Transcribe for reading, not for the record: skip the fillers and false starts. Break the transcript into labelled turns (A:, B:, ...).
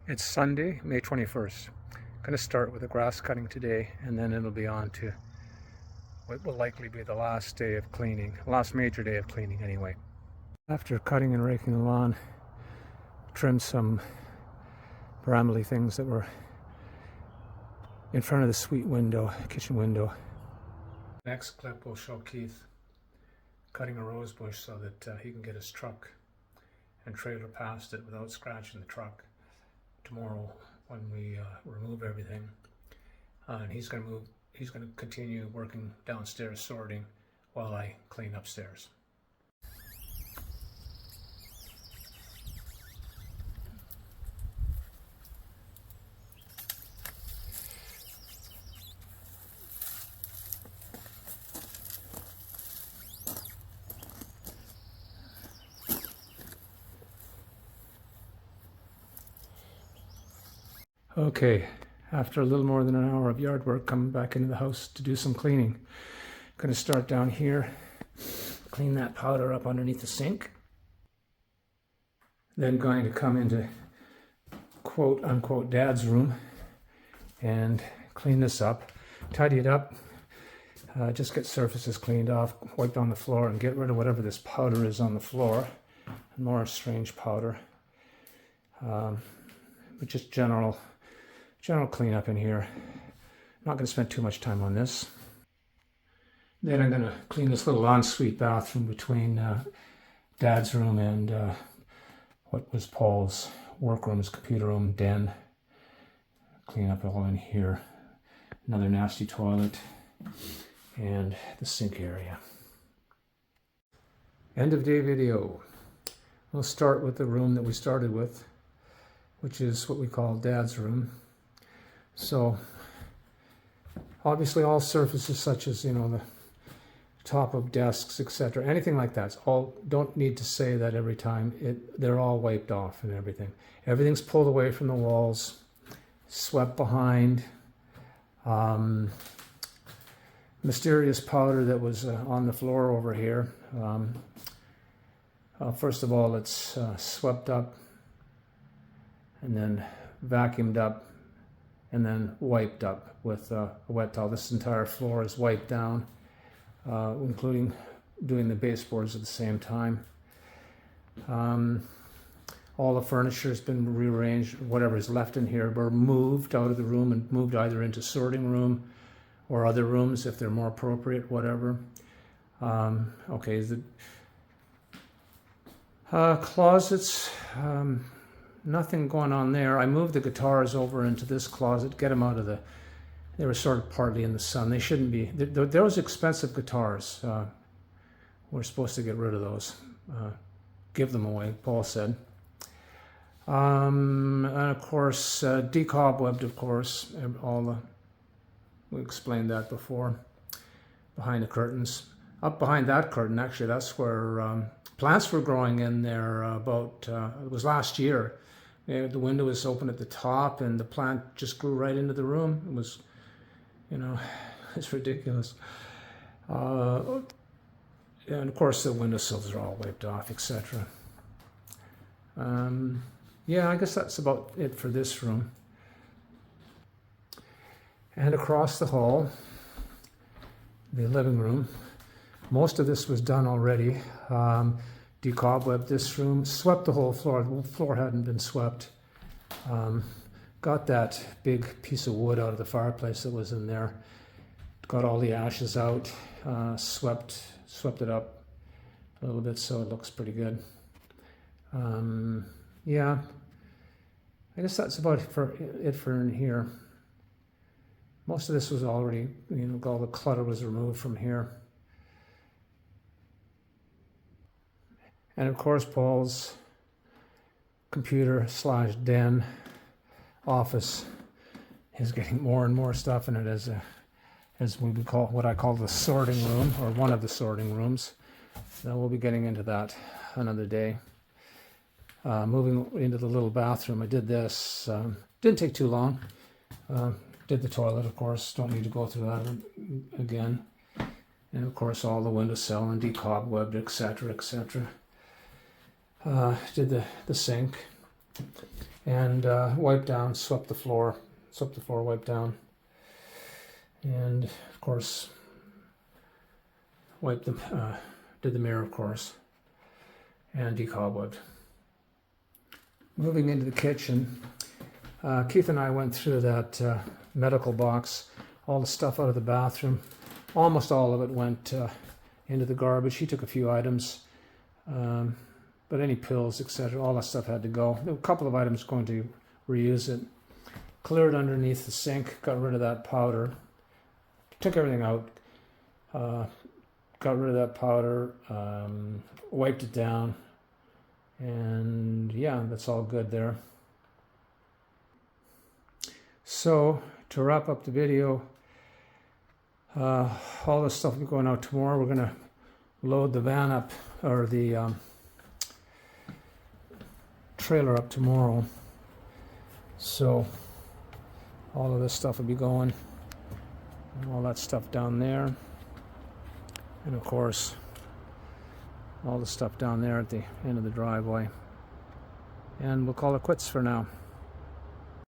A: It's Sunday, May 21st. I'm going to start with the grass cutting today, and then it'll be on to what will likely be the last day of cleaning, last major day of cleaning anyway. After cutting and raking the lawn, trimmed some brambly things that were in front of the suite window, kitchen window. Next clip will show Keith cutting a rose bush so that he can get his truck and trailer past it without scratching the truck tomorrow when we remove everything. And he's going to continue working downstairs sorting while I clean upstairs. Okay, after a little more than an hour of yard work, coming back into the house to do some cleaning. Going to start down here, clean that powder up underneath the sink. Then going to come into quote unquote dad's room and clean this up, tidy it up, just get surfaces cleaned off, wipe down the floor and get rid of whatever this powder is on the floor. More strange powder, but just general cleanup in here. I'm not going to spend too much time on this. Then I'm going to clean this little ensuite bathroom between Dad's room and what was Paul's workroom, his computer room, den. Clean up all in here. Another nasty toilet and the sink area. End of day video. We'll start with the room that we started with, which is what we call Dad's room. So obviously all surfaces such as, the top of desks, etc., anything like that, don't need to say that every time. They're all wiped off and everything. Everything's pulled away from the walls, swept behind. Mysterious powder that was on the floor over here. First of all, it's swept up and then vacuumed up and then wiped up with a wet towel. This entire floor is wiped down, including doing the baseboards at the same time. All the furniture has been rearranged. Whatever is left in here were moved out of the room and moved either into sorting room or other rooms if they're more appropriate, whatever. Okay, the closets, nothing going on there. I moved the guitars over into this closet, get them out of they were sort of partly in the sun. They shouldn't be. Those expensive guitars, we're supposed to get rid of those. Give them away, Paul said. And of course, decobwebbed, of course, we explained that before, behind the curtains. Up behind that curtain, actually, that's where plants were growing in there it was last year. The window was open at the top and the plant just grew right into the room. It was, it's ridiculous. And of course the windowsills are all wiped off, etc. Yeah, I guess that's about it for this room. And across the hall, the living room. Most of this was done already. Decobwebbed this room, swept the whole floor. The floor hadn't been swept. Got that big piece of wood out of the fireplace that was in there. Got all the ashes out. Swept it up a little bit so it looks pretty good. Yeah, I guess that's about it for in here. Most of this was already, all the clutter was removed from here. And of course, Paul's computer / den office is getting more and more stuff in it as we would call what I call the sorting room, or one of the sorting rooms. So we'll be getting into that another day. Moving into the little bathroom, I did this. Didn't take too long. Did the toilet, of course. Don't need to go through that again. And of course, all the windowsill and decobwebbed, etc., etc. Did the sink. and wiped down, swept the floor, wiped down, and of course wiped them, did the mirror, of course, and decobwebbed. Moving into the kitchen, Keith and I went through that medical box, all the stuff out of the bathroom. Almost all of it went into the garbage. He took a few items, but any pills, etc., all that stuff had to go. There were a couple of items going to reuse it. Cleared underneath the sink, got rid of that powder, took everything out, got rid of that powder, wiped it down, and yeah, that's all good there. So, to wrap up the video, all this stuff will be going out tomorrow. We're going to load the van up, or the trailer up tomorrow. So, all of this stuff will be going, all that stuff down there, and of course all the stuff down there at the end of the driveway, and we'll call it quits for now.